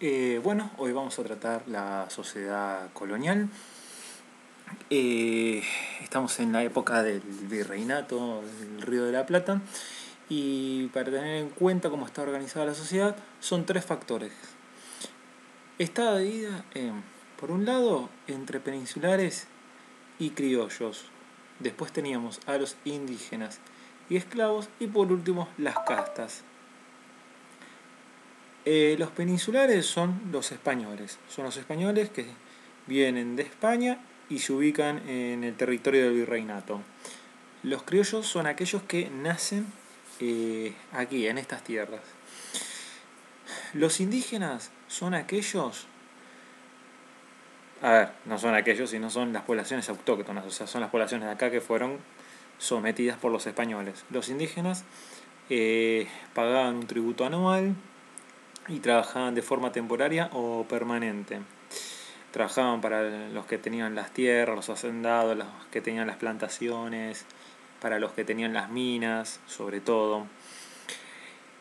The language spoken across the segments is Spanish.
Bueno, hoy vamos a tratar la sociedad colonial. Estamos en la época del virreinato del Río de la Plata y para tener en cuenta cómo está organizada la sociedad son tres factores. Está dividida por un lado, entre peninsulares y criollos. Después teníamos a los indígenas y esclavos y por último las castas. Los peninsulares son los españoles. Son los españoles que vienen de España y se ubican en el territorio del virreinato. Los criollos son aquellos que nacen aquí, en estas tierras. Los indígenas son aquellos... A ver, no son aquellos, sino son las poblaciones autóctonas. O sea, son las poblaciones de acá que fueron sometidas por los españoles. Los indígenas pagaban un tributo anual y trabajaban de forma temporaria o permanente. Trabajaban para los que tenían las tierras, los hacendados, los que tenían las plantaciones, para los que tenían las minas, sobre todo.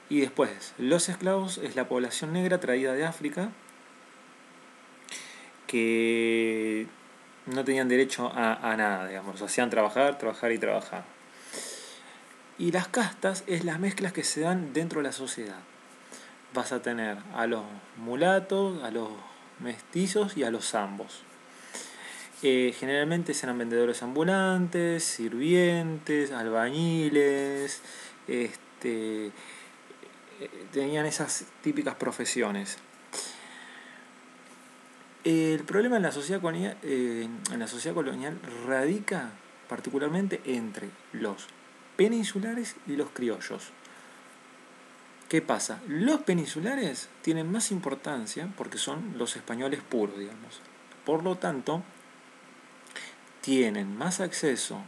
Y después, los esclavos es la población negra traída de África, que no tenían derecho a nada, digamos, hacían trabajar, trabajar y trabajar. Y las castas es las mezclas que se dan dentro de la sociedad. Vas a tener a los mulatos, a los mestizos y a los zambos. Generalmente serán vendedores ambulantes, sirvientes, albañiles, tenían esas típicas profesiones. El problema en la sociedad colonial radica particularmente entre los peninsulares y los criollos. ¿Qué pasa? Los peninsulares tienen más importancia porque son los españoles puros, digamos. Por lo tanto, tienen más acceso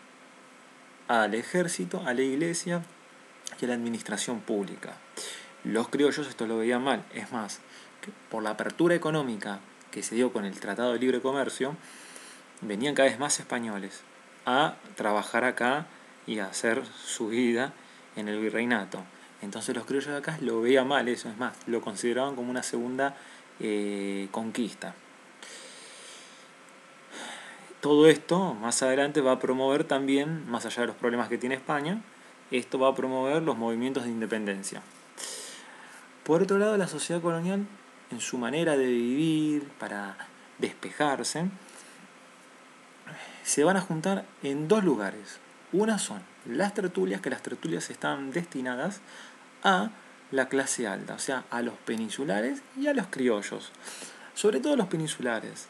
al ejército, a la iglesia y a la administración pública. Los criollos esto lo veían mal. Es más, por la apertura económica que se dio con el Tratado de Libre Comercio, venían cada vez más españoles a trabajar acá y a hacer su vida en el virreinato. Entonces los criollos de acá lo veían mal eso, es más, lo consideraban como una segunda conquista. Todo esto más adelante va a promover también, más allá de los problemas que tiene España, esto va a promover los movimientos de independencia. Por otro lado, la sociedad colonial, en su manera de vivir, para despejarse, se van a juntar en dos lugares. Una son las tertulias, que las tertulias están destinadas a la clase alta, o sea, a los peninsulares y a los criollos. Sobre todo los peninsulares.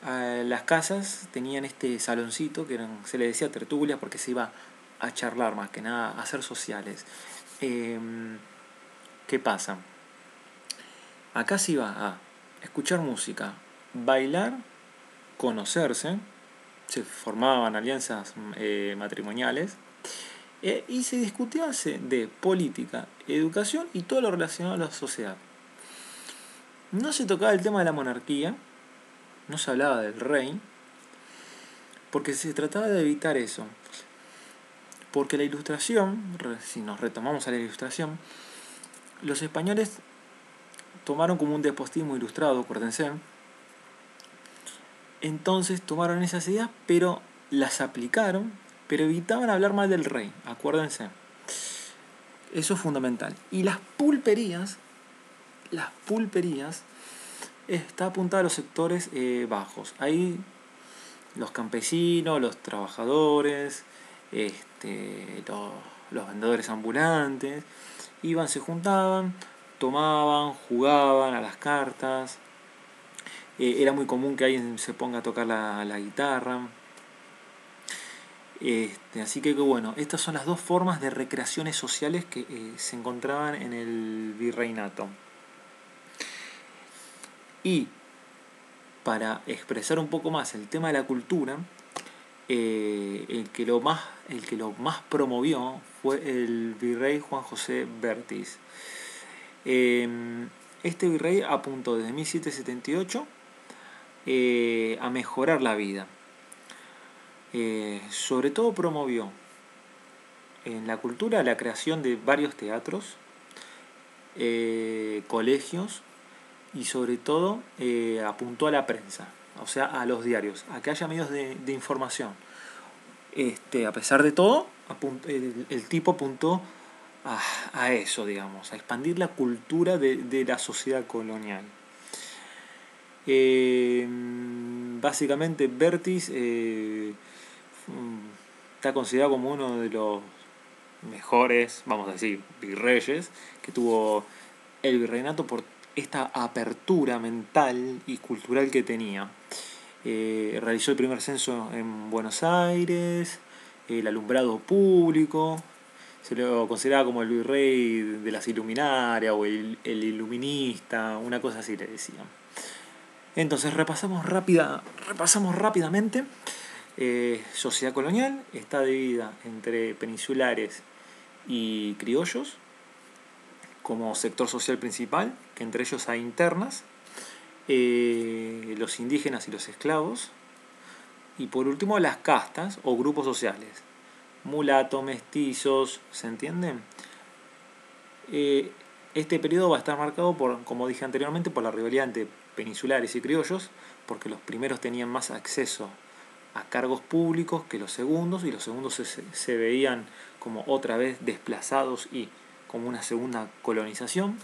Las casas tenían este saloncito que se le decía tertulia porque se iba a charlar más que nada, a hacer sociales. ¿Qué pasa? Acá se iba a escuchar música, bailar, conocerse, se formaban alianzas matrimoniales y se discutía de política, educación y todo lo relacionado a la sociedad. No se tocaba el tema de la monarquía, no se hablaba del rey, porque se trataba de evitar eso. Porque la ilustración, si nos retomamos a la ilustración, los españoles tomaron como un despotismo ilustrado, acuérdense. Entonces tomaron esas ideas, pero las aplicaron, pero evitaban hablar mal del rey, acuérdense. Eso es fundamental. Y las pulperías está apuntada a los sectores bajos. Ahí los campesinos, los trabajadores, los vendedores ambulantes, iban, se juntaban, tomaban, jugaban a las cartas. Era muy común que alguien se ponga a tocar la guitarra. Así que bueno, estas son las dos formas de recreaciones sociales que se encontraban en el virreinato. Y para expresar un poco más el tema de la cultura, el que lo más promovió fue el virrey Juan José Bertis. Este virrey apuntó desde 1778 a mejorar la vida. Sobre todo promovió en la cultura la creación de varios teatros, colegios y sobre todo apuntó a la prensa, o sea, a los diarios, a que haya medios de información. A pesar de todo, el tipo apuntó a eso, digamos, a expandir la cultura de la sociedad colonial. Básicamente Bertis está considerado como uno de los mejores, vamos a decir, virreyes que tuvo el virreinato por esta apertura mental y cultural que tenía. Realizó el primer censo en Buenos Aires, el alumbrado público, se lo consideraba como el virrey de las iluminarias o el iluminista, una cosa así le decían. Entonces repasamos rápidamente. Sociedad colonial está dividida entre peninsulares y criollos como sector social principal, que entre ellos hay internas, los indígenas y los esclavos, y por último las castas o grupos sociales, mulatos, mestizos, ¿se entienden? Este periodo va a estar marcado por, como dije anteriormente, por la rivalidad entre peninsulares y criollos, porque los primeros tenían más acceso a cargos públicos que los segundos, y los segundos se veían como otra vez desplazados y como una segunda colonización.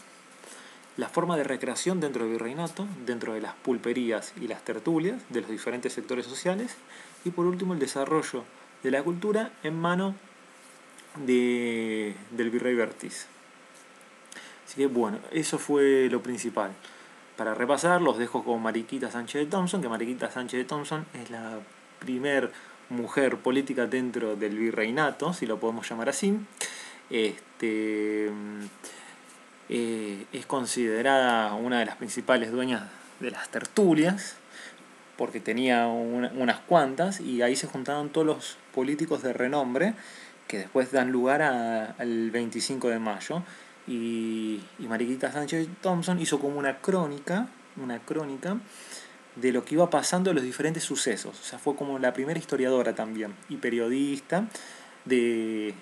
La forma de recreación dentro del virreinato, dentro de las pulperías y las tertulias de los diferentes sectores sociales, y por último el desarrollo de la cultura en mano del virrey Bertis. Así que bueno, eso fue lo principal. Para repasar, los dejo con Mariquita Sánchez de Thompson, que Mariquita Sánchez de Thompson es la primer mujer política dentro del virreinato, si lo podemos llamar así. Es considerada una de las principales dueñas de las tertulias, porque tenía unas cuantas, y ahí se juntaban todos los políticos de renombre que después dan lugar al 25 de mayo. Y Mariquita Sánchez Thompson hizo como una crónica de lo que iba pasando en los diferentes sucesos. O sea, fue como la primera historiadora también y periodista de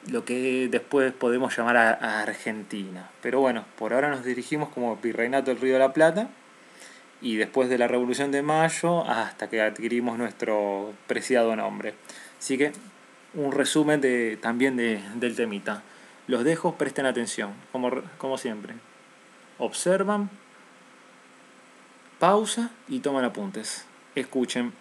lo que después podemos llamar a Argentina. Pero bueno, por ahora nos dirigimos como Virreinato del Río de la Plata, y después de la Revolución de Mayo hasta que adquirimos nuestro preciado nombre. Así que un resumen también del temita. Los dejo, presten atención, como siempre. Observan, pausa y toman apuntes. Escuchen.